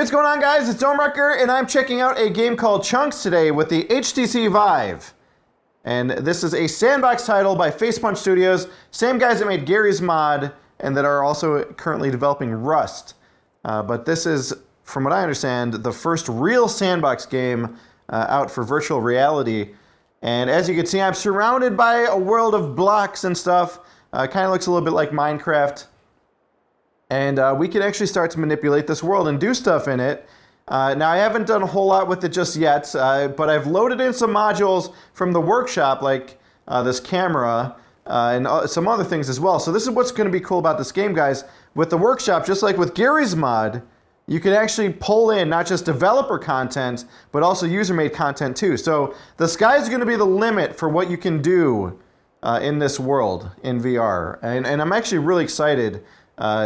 what's going on, guys? It's Ohmwrecker, and I'm checking out a game called Chunks today with the HTC Vive. And this is a sandbox title by Facepunch Studios, same guys that made Garry's mod, and that are also currently developing Rust. But this is, from what I understand, the first real sandbox game out for virtual reality. And as you can see, I'm surrounded by a world of blocks and stuff. Kind of looks a little bit like Minecraft. And we can actually start to manipulate this world and do stuff in it. Now, I haven't done a whole lot with it just yet, but I've loaded in some modules from the workshop, like this camera and some other things as well. So this is what's going to be cool about this game, guys. With the workshop, just like with Garry's mod, you can actually pull in not just developer content, but also user-made content too. So the sky's going to be the limit for what you can do in this world in VR. And I'm actually really excited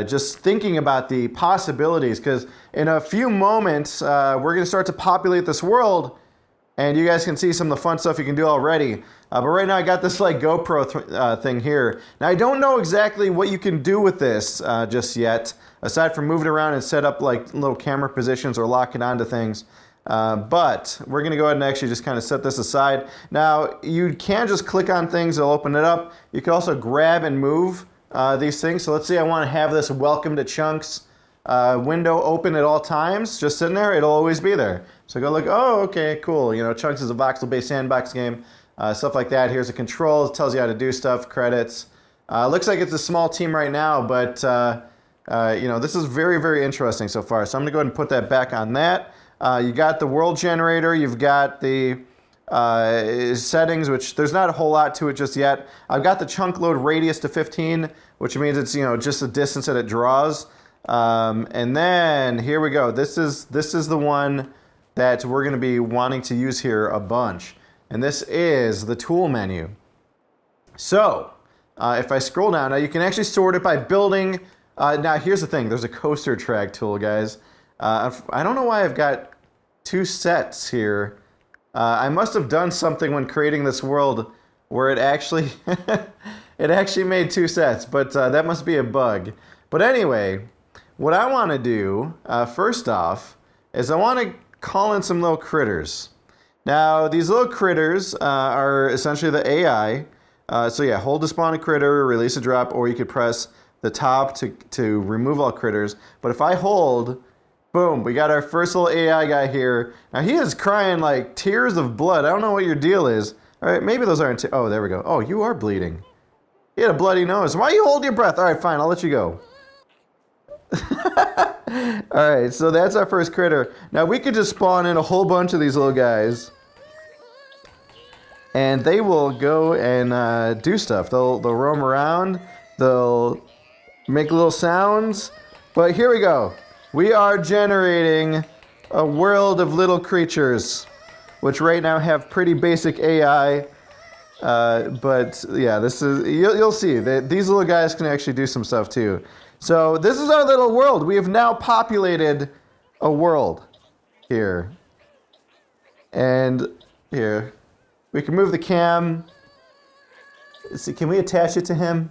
just thinking about the possibilities, because in a few moments we're going to start to populate this world, and you guys can see some of the fun stuff you can do already. But right now I got this like GoPro thing here. Now I don't know exactly what you can do with this just yet, aside from moving around and set up like little camera positions or lock it onto things. But we're going to go ahead and actually just kind of set this aside. Now you can just click on things, it'll open it up. You can also grab and move these things. So let's say I want to have this welcome to Chunks window open at all times, just sitting there, it'll always be there. So go look, oh, okay, cool. You know, Chunks is a voxel-based sandbox game, stuff like that. Here's the controls, it tells you how to do stuff, credits. Looks like it's a small team right now, but you know, this is very, very interesting so far. So I'm gonna go ahead and put that back on that. You got the world generator, you've got the settings, which there's not a whole lot to it just yet. I've got the chunk load radius to 15, which means it's, you know, just the distance that it draws. And then here we go. This is the one that we're going to be wanting to use here a bunch. And this is the tool menu. So if I scroll down, now you can actually sort it by building. Now here's the thing. There's a coaster track tool, guys. I don't know why I've got two sets here. I must have done something when creating this world where it actually it actually made two sets, but that must be a bug. But anyway, what I want to do first off is I want to call in some little critters. Now these little critters are essentially the AI. So yeah, hold to spawn a critter, release a drop, or you could press the top to remove all critters. But if I hold, boom, we got our first little AI guy here. Now he is crying like tears of blood. I don't know what your deal is. All right, maybe those aren't, oh, there we go. Oh, you are bleeding. He had a bloody nose. Why you hold your breath? All right, fine, I'll let you go. All right, so that's our first critter. Now we could just spawn in a whole bunch of these little guys, and they will go and do stuff. They'll roam around. They'll make little sounds. But here we go. We are generating a world of little creatures, which right now have pretty basic AI. But yeah, this is you'll see that these little guys can actually do some stuff too. So this is our little world. We have now populated a world here. And here, we can move the cam. Let's see, can we attach it to him?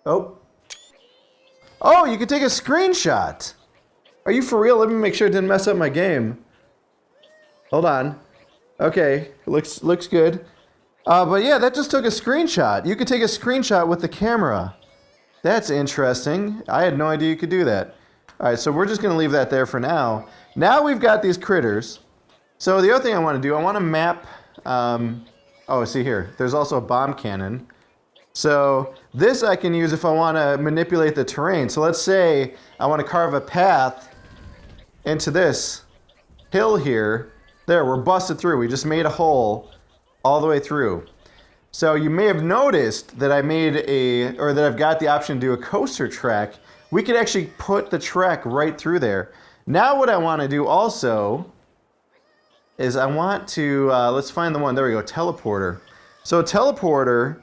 Oh, you can take a screenshot. Are you for real? Let me make sure it didn't mess up my game. Hold on. Okay, looks good. But yeah, that just took a screenshot. You could take a screenshot with the camera. That's interesting. I had no idea you could do that. All right, so we're just going to leave that there for now. Now we've got these critters. So the other thing I want to do, I want to map... oh, see here. There's also a bomb cannon. So this I can use if I want to manipulate the terrain. So let's say I want to carve a path into this hill here. There, we're busted through. We just made a hole all the way through. So you may have noticed that I made that I've got the option to do a coaster track. We could actually put the track right through there. Now what I want to do also is I want to, let's find the one, there we go, teleporter. So teleporter,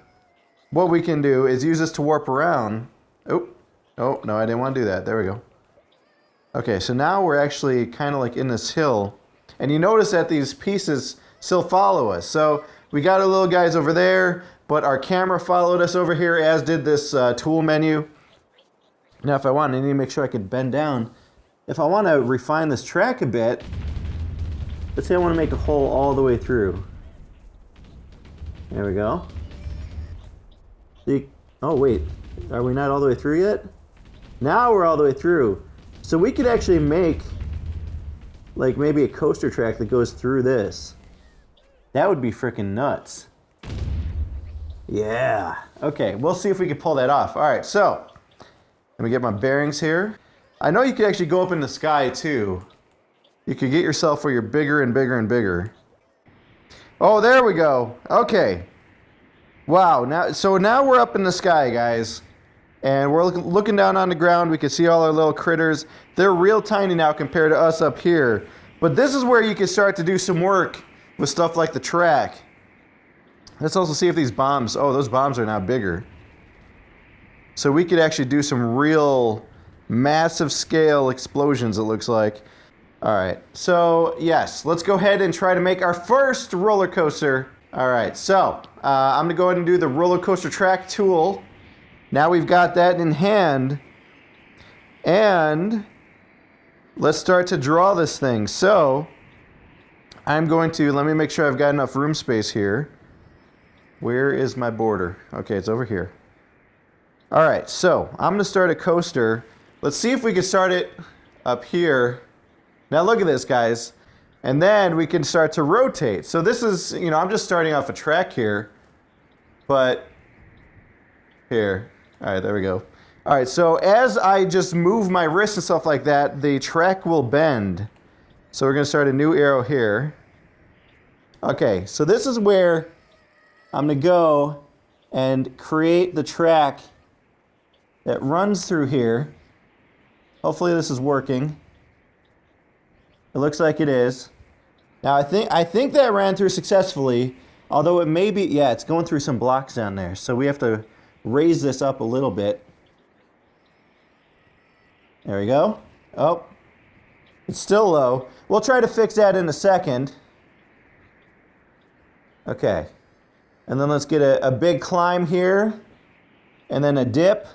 what we can do is use this to warp around. Oh, no, I didn't want to do that. There we go. Okay, so now we're actually kind of like in this hill. And you notice that these pieces still follow us. So we got our little guys over there, but our camera followed us over here, as did this tool menu. Now if I want, I need to make sure I could bend down if I want to refine this track a bit, let's say I want to make a hole all the way through. There we go. Oh wait, are we not all the way through yet? Now we're all the way through. So we could actually make like maybe a coaster track that goes through this. That would be freaking nuts. Yeah. Okay, we'll see if we can pull that off. All right, so let me get my bearings here. I know you could actually go up in the sky too. You could get yourself where you're bigger and bigger and bigger. Oh, there we go. Okay. Wow. Now we're up in the sky, guys. And we're looking down on the ground. We can see all our little critters. They're real tiny now compared to us up here. But this is where you can start to do some work with stuff like the track. Let's also see if these bombs, oh, those bombs are now bigger. So we could actually do some real massive scale explosions, it looks like. All right, so yes, let's go ahead and try to make our first roller coaster. All right, so I'm gonna go ahead and do the roller coaster track tool. Now we've got that in hand, and let's start to draw this thing. So I'm going to, let me make sure I've got enough room space here. Where is my border? Okay, it's over here. All right, so I'm gonna start a coaster. Let's see if we can start it up here. Now look at this, guys. And then we can start to rotate. So this is, you know, I'm just starting off a track here, but here. All right, there we go. All right, so as I just move my wrist and stuff like that, the track will bend. So we're gonna start a new arrow here. Okay, so this is where I'm gonna go and create the track that runs through here. Hopefully this is working. It looks like it is. Now I think that ran through successfully, although it may be, yeah, it's going through some blocks down there. So we have to raise this up a little bit. There we go. Oh, it's still low. We'll try to fix that in a second. Okay. And then let's get a big climb here, and then a dip,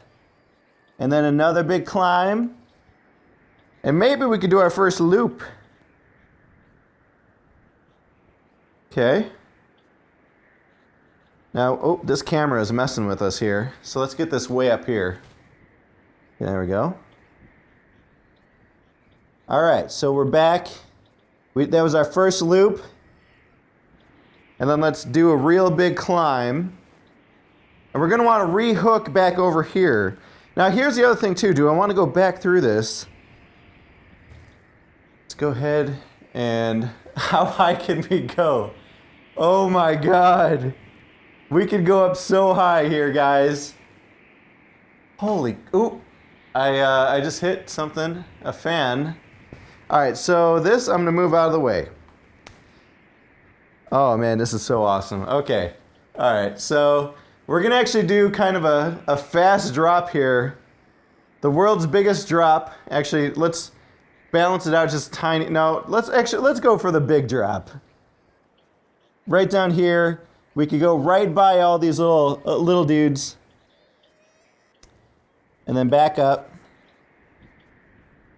and then another big climb. And maybe we could do our first loop. Okay. Now, oh, this camera is messing with us here. So let's get this way up here. There we go. All right, so we're back. That was our first loop. And then let's do a real big climb. And we're gonna wanna re-hook back over here. Now here's the other thing too. Do I wanna go back through this? Let's go ahead and, how high can we go? Oh my God. We could go up so high here, guys. Holy, ooh. I just hit something, a fan. All right, so this, I'm gonna move out of the way. Oh man, this is so awesome. Okay, all right, so we're gonna actually do kind of a fast drop here. The world's biggest drop. Actually, let's balance it out just tiny. No, let's go for the big drop. Right down here, we could go right by all these little dudes. And then back up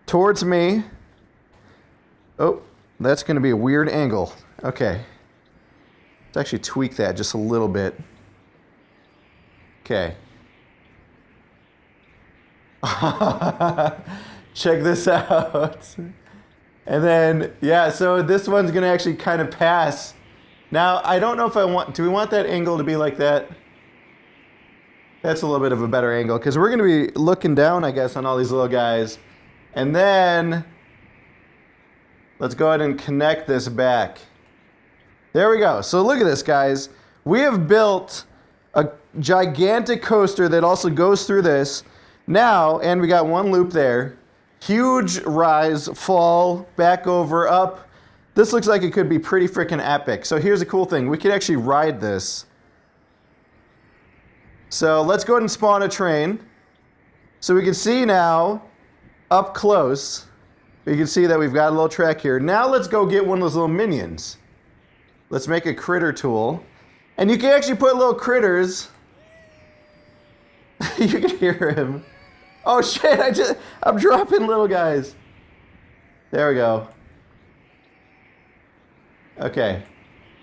towards me. Oh, that's gonna be a weird angle. Okay. Let's actually tweak that just a little bit. Okay. Check this out. And then, yeah, so this one's gonna actually kind of pass. Now, I don't know if do we want that angle to be like that? That's a little bit of a better angle, because we're gonna be looking down, I guess, on all these little guys. And then, let's go ahead and connect this back. There we go. So look at this, guys. We have built a gigantic coaster that also goes through this. Now, and we got one loop there. Huge rise, fall, back over, up. This looks like it could be pretty freaking epic. So here's a cool thing. We could actually ride this. So let's go ahead and spawn a train. So we can see now, up close, you can see that we've got a little track here. Now let's go get one of those little minions. Let's make a critter tool. And you can actually put little critters. You can hear him. Oh shit, I'm dropping little guys. There we go. Okay.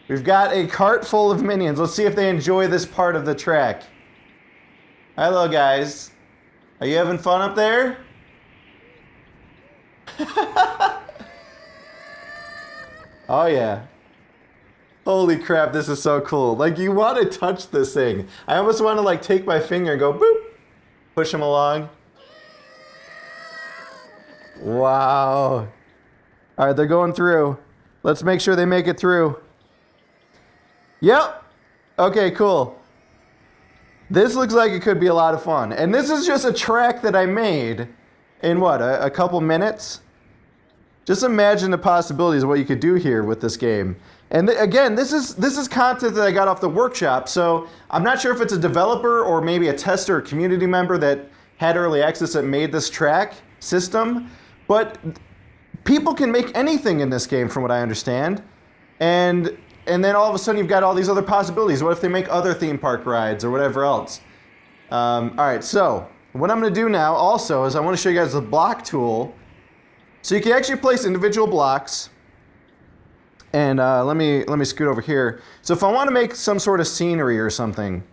We've got a cart full of minions. Let's see if they enjoy this part of the track. Hello, guys. Are you having fun up there? Oh, yeah. Holy crap, this is so cool. Like, you want to touch this thing. I almost want to, like, take my finger and go, boop. Push them along. Wow. All right, they're going through. Let's make sure they make it through. Yep. Okay, cool. This looks like it could be a lot of fun. And this is just a track that I made in what, a couple minutes? Just imagine the possibilities of what you could do here with this game. And again, this is content that I got off the workshop, so I'm not sure if it's a developer or maybe a tester or community member that had early access that made this track system, but people can make anything in this game from what I understand. And then all of a sudden you've got all these other possibilities. What if they make other theme park rides or whatever else? All right, so what I'm going to do now also is I want to show you guys the block tool. So you can actually place individual blocks. And let me scoot over here. So if I want to make some sort of scenery or something,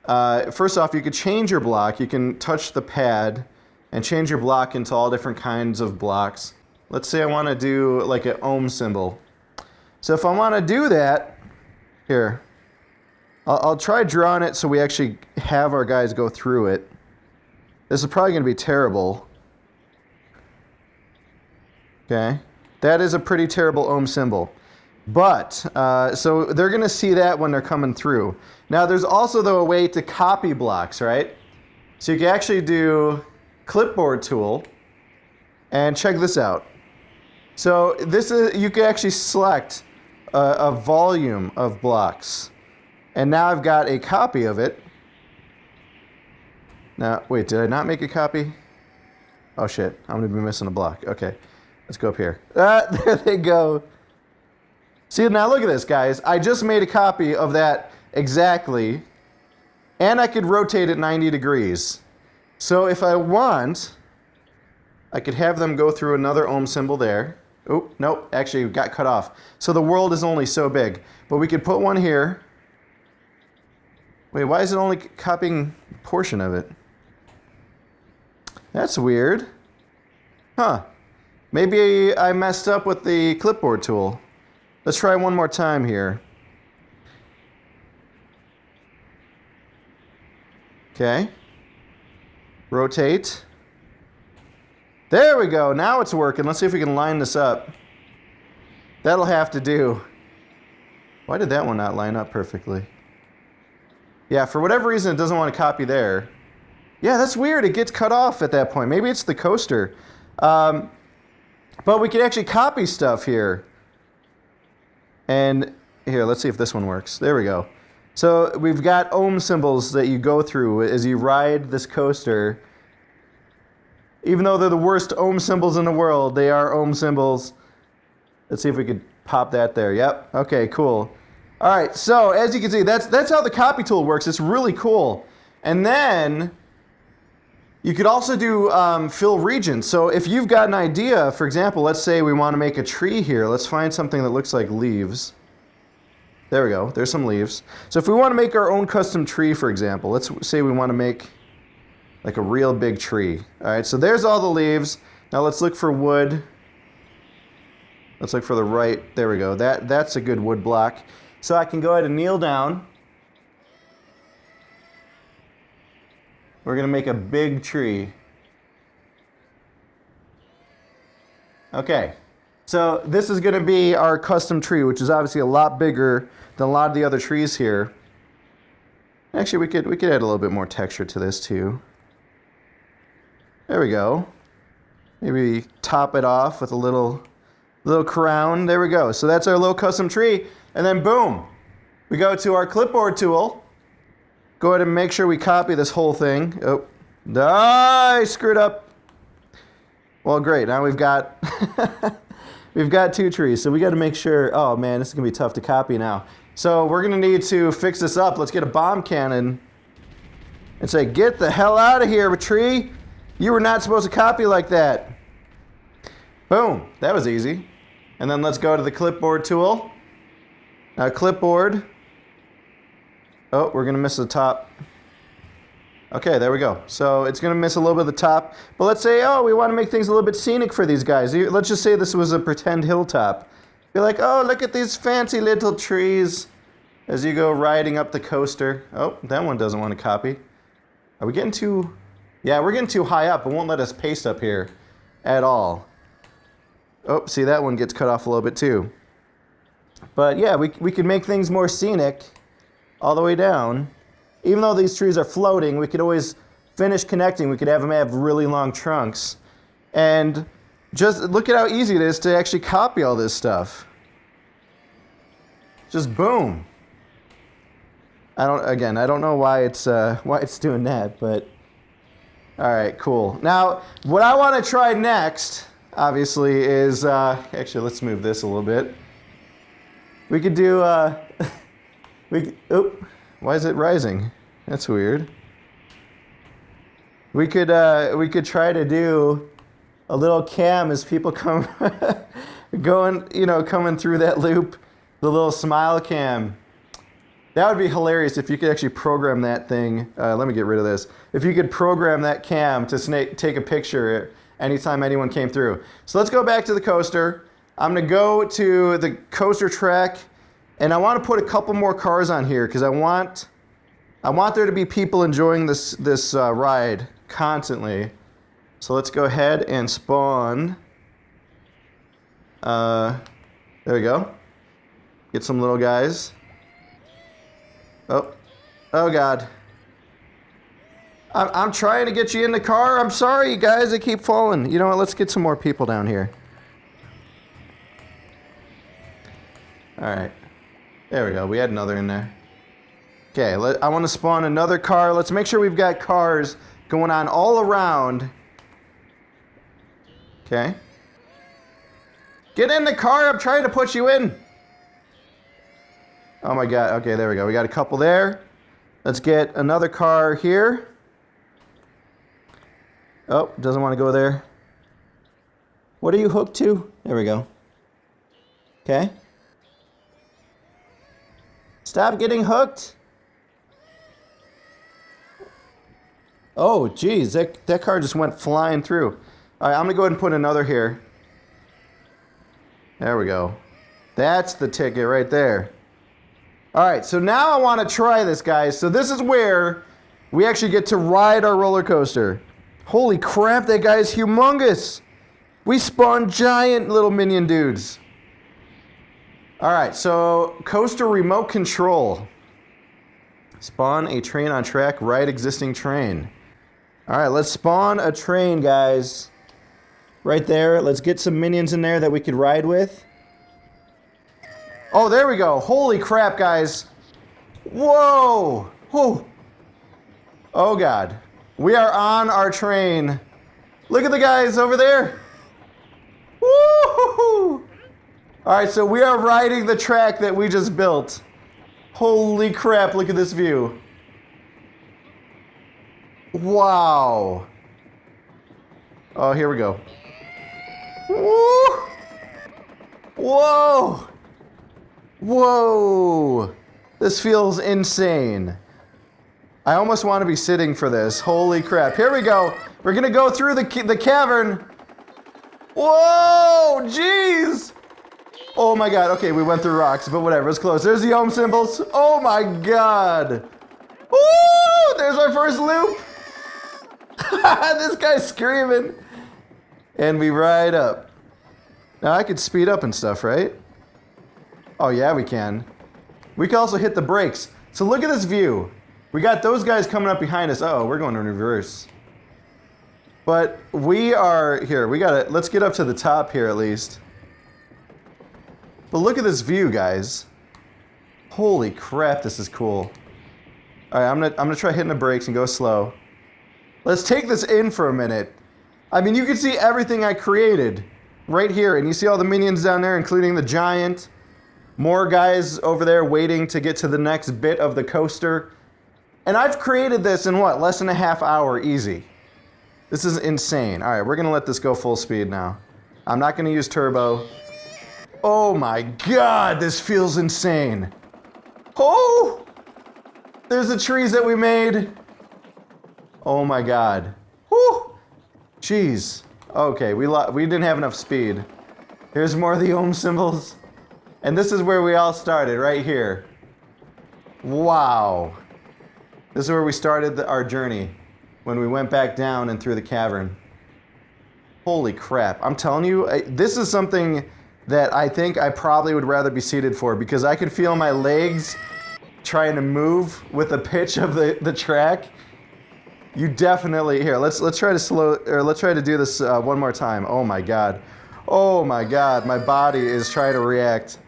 first off, you could change your block. You can touch the pad and change your block into all different kinds of blocks. Let's say I want to do like an ohm symbol. So if I want to do that, here, I'll try drawing it so we actually have our guys go through it. This is probably going to be terrible. Okay, that is a pretty terrible ohm symbol. But, so they're going to see that when they're coming through. Now there's also though a way to copy blocks, right? So you can actually do clipboard tool, and check this out. So this is, you can actually select a volume of blocks. And now I've got a copy of it. Now, wait, did I not make a copy? Oh shit, I'm gonna be missing a block. Okay, let's go up here. There they go. See, now look at this, guys. I just made a copy of that exactly, and I could rotate it 90 degrees. So if I want, I could have them go through another ohm symbol there. Oh, nope, actually got cut off. So the world is only so big. But we could put one here. Wait, why is it only copying a portion of it? That's weird. Huh. Maybe I messed up with the clipboard tool. Let's try one more time here. Okay. Rotate. There we go. Now it's working. Let's see if we can line this up. That'll have to do. Why did that one not line up perfectly? Yeah, for whatever reason, it doesn't want to copy there. Yeah, that's weird. It gets cut off at that point. Maybe it's the coaster. But we can actually copy stuff here. And here, let's see if this one works. There we go. So we've got ohm symbols that you go through as you ride this coaster. Even though they're the worst ohm symbols in the world, they are ohm symbols. Let's see if we could pop that there. Yep. Okay, cool. All right, so as you can see, that's how the copy tool works. It's really cool. And then you could also do fill regions. So if you've got an idea, for example, let's say we want to make a tree here. Let's find something that looks like leaves. There we go. There's some leaves. So if we want to make our own custom tree, for example, let's say we want to make like a real big tree. All right, so there's all the leaves. Now let's look for wood. Let's look for the right. There we go. That's a good wood block. So I can go ahead and kneel down. We're going to make a big tree. Okay, so this is going to be our custom tree, which is obviously a lot bigger than a lot of the other trees here. Actually, we could add a little bit more texture to this too. There we go. Maybe top it off with a little crown. There we go. So that's our little custom tree. And then boom, we go to our clipboard tool. Go ahead and make sure we copy this whole thing. Oh, I screwed up. Well, great. Now we've got we've got two trees. So we got to make sure. Oh man, this is gonna be tough to copy now. So we're gonna need to fix this up. Let's get a bomb cannon and say, "Get the hell out of here, tree! You were not supposed to copy like that." Boom, that was easy. And then let's go to the clipboard tool. Now clipboard. Oh, we're gonna miss the top. Okay, there we go. So it's gonna miss a little bit of the top. But let's say, oh, we wanna make things a little bit scenic for these guys. Let's just say this was a pretend hilltop. Be like, oh, look at these fancy little trees as you go riding up the coaster. Oh, that one doesn't want to copy. Are we getting too... Yeah, we're getting too high up. It won't let us paste up here at all. Oh, see, that one gets cut off a little bit too. But yeah, we could make things more scenic all the way down. Even though these trees are floating, we could always finish connecting. We could have them have really long trunks. And just look at how easy it is to actually copy all this stuff. Just boom. I don't know why it's doing that, but all right, cool. Now, what I want to try next, obviously, is actually let's move this a little bit. We could do why is it rising? That's weird. We could try to do a little cam as people come coming through that loop, the little smile cam. That would be hilarious if you could actually program that thing. Let me get rid of this. If you could program that cam to take a picture anytime anyone came through. So let's go back to the coaster. I'm gonna go to the coaster track, and I want to put a couple more cars on here because I want there to be people enjoying this ride constantly. So let's go ahead and spawn. There we go. Get some little guys. Oh God. I'm trying to get you in the car. I'm sorry, you guys. I keep falling. You know what? Let's get some more people down here. All right. There we go. We had another in there. Okay, I want to spawn another car. Let's make sure we've got cars going on all around. Okay. Get in the car. I'm trying to put you in. Oh my God. Okay, there we go. We got a couple there. Let's get another car here. Oh, doesn't want to go there. What are you hooked to? There we go. Okay. Stop getting hooked. Oh, geez. That car just went flying through. All right, I'm going to go ahead and put another here. There we go. That's the ticket right there. All right, so now I want to try this, guys. So this is where we actually get to ride our roller coaster. Holy crap, that guy's humongous. We spawned giant little minion dudes. All right, so coaster remote control. Spawn a train on track, ride existing train. All right, let's spawn a train, guys. Right there. Let's get some minions in there that we could ride with. Oh, there we go. Holy crap, guys. Whoa. Whoa. Oh, God. We are on our train. Look at the guys over there. Woo-hoo-hoo. All right, so we are riding the track that we just built. Holy crap, look at this view. Wow. Oh, here we go. Woo. Whoa. Whoa. This feels insane. I almost want to be sitting for this. Holy crap. Here we go. We're going to go through the cavern. Whoa, jeez. Oh my God. Okay, we went through rocks, but whatever. It's close. There's the ohm symbols. Oh my God. Woo! There's our first loop. This guy's screaming. And we ride up. Now I could speed up and stuff, right? Oh yeah, we can. We can also hit the brakes. So look at this view. We got those guys coming up behind us. Uh-oh, we're going in reverse. But we are here. Let's get up to the top here at least. But look at this view, guys. Holy crap, this is cool. All right, I'm gonna try hitting the brakes and go slow. Let's take this in for a minute. I mean, you can see everything I created right here, and you see all the minions down there, including the giant. More guys over there waiting to get to the next bit of the coaster. And I've created this in what, less than a half hour easy. This is insane. All right, we're gonna let this go full speed now. I'm not going to use turbo. Oh my god, this feels insane. Oh! There's the trees that we made. Oh my god. Whew! Jeez. Okay, we didn't have enough speed. Here's more of the ohm symbols. And this is where we all started, right here. Wow. This is where we started our journey, when we went back down and through the cavern. Holy crap. I'm telling you, this is something that I think I probably would rather be seated for, because I could feel my legs trying to move with the pitch of the track. You definitely, here, let's try to do this one more time. Oh my god. Oh my god, my body is trying to react.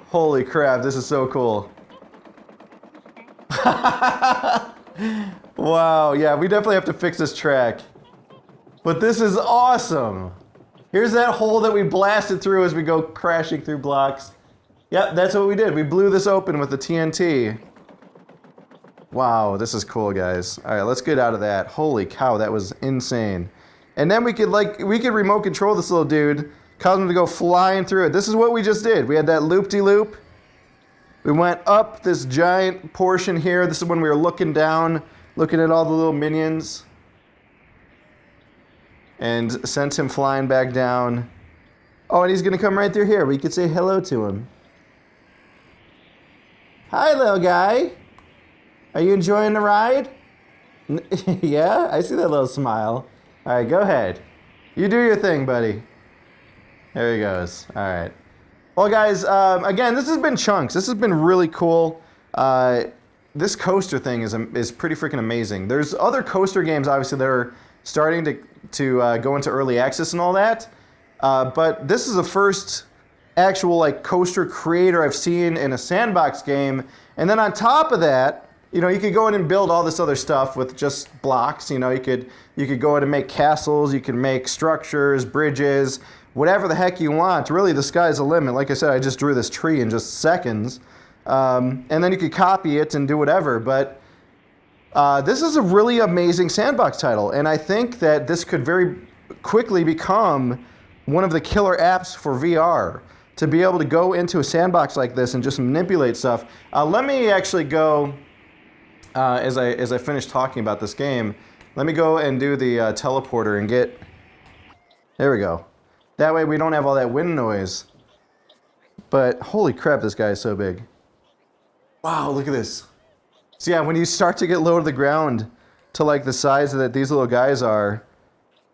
Holy crap, this is so cool. Wow, yeah, we definitely have to fix this track. But this is awesome. Here's that hole that we blasted through as we go crashing through blocks. Yep, that's what we did. We blew this open with the TNT. Wow, this is cool, guys. All right, let's get out of that. Holy cow, that was insane. And then we could remote control this little dude, cause him to go flying through it. This is what we just did. We had that loop-de-loop. We went up this giant portion here. This is when we were looking down, looking at all the little minions. And sent him flying back down. Oh, and he's gonna come right through here. We could say hello to him. Hi, little guy. Are you enjoying the ride? Yeah, I see that little smile. All right, go ahead. You do your thing, buddy. There he goes. All right. Well, guys, again, this has been Chunks. This has been really cool. This coaster thing is pretty freaking amazing. There's other coaster games, obviously, that are starting to go into early access and all that. But this is the first actual like coaster creator I've seen in a sandbox game. And then on top of that, you know, you could go in and build all this other stuff with just blocks. You know, you could go in and make castles, you can make structures, bridges, whatever the heck you want. Really, the sky's the limit. Like I said, I just drew this tree in just seconds. And then you could copy it and do whatever. But this is a really amazing sandbox title. And I think that this could very quickly become one of the killer apps for VR. To be able to go into a sandbox like this and just manipulate stuff. Let me actually go... as I finish talking about this game, let me go and do the teleporter and get... There we go. That way we don't have all that wind noise. But holy crap, this guy is so big. Wow, look at this. So yeah, when you start to get low to the ground to like the size that these little guys are,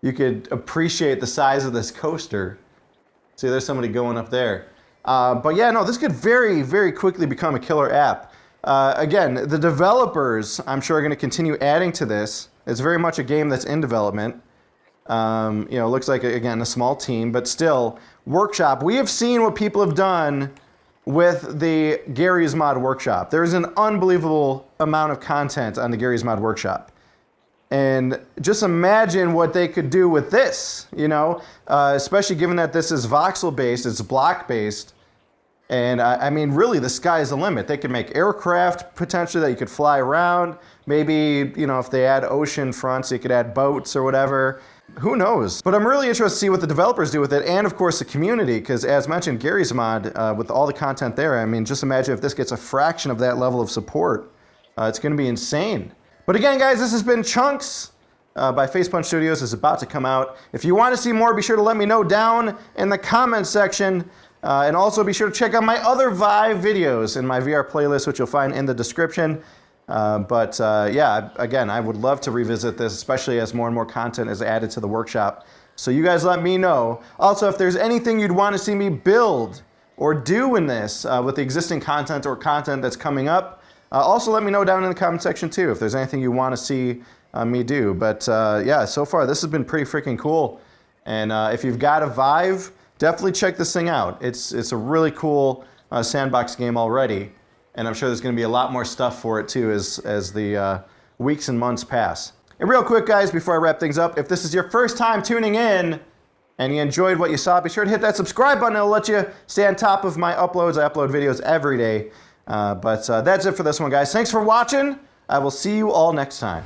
you could appreciate the size of this coaster. See, there's somebody going up there. But yeah, no, this could very, very quickly become a killer app. Again, the developers, I'm sure, are going to continue adding to this. It's very much a game that's in development. You know, it looks like, again, a small team, but still, Workshop. We have seen what people have done with the Garry's Mod Workshop. There's an unbelievable amount of content on the Garry's Mod Workshop. And just imagine what they could do with this, you know, especially given that this is voxel-based, it's block-based. And I mean, really, the sky is the limit. They could make aircraft, potentially, that you could fly around. Maybe, you know, if they add ocean fronts, you could add boats or whatever. Who knows? But I'm really interested to see what the developers do with it, and, of course, the community, because, as mentioned, Garry's Mod, with all the content there, I mean, just imagine if this gets a fraction of that level of support. It's going to be insane. But again, guys, this has been Chunks by Facepunch Studios. It's about to come out. If you want to see more, be sure to let me know down in the comments section. And also be sure to check out my other Vive videos in my VR playlist, which you'll find in the description. Yeah, again, I would love to revisit this, especially as more and more content is added to the workshop. So you guys let me know. Also, if there's anything you'd want to see me build or do in this with the existing content or content that's coming up, also let me know down in the comment section too, if there's anything you want to see me do. But yeah, so far this has been pretty freaking cool. And if you've got a Vive, definitely check this thing out. It's a really cool sandbox game already, and I'm sure there's going to be a lot more stuff for it too as the weeks and months pass. And real quick, guys, before I wrap things up, if this is your first time tuning in and you enjoyed what you saw, be sure to hit that subscribe button. It'll let you stay on top of my uploads. I upload videos every day. But that's it for this one, guys. Thanks for watching. I will see you all next time.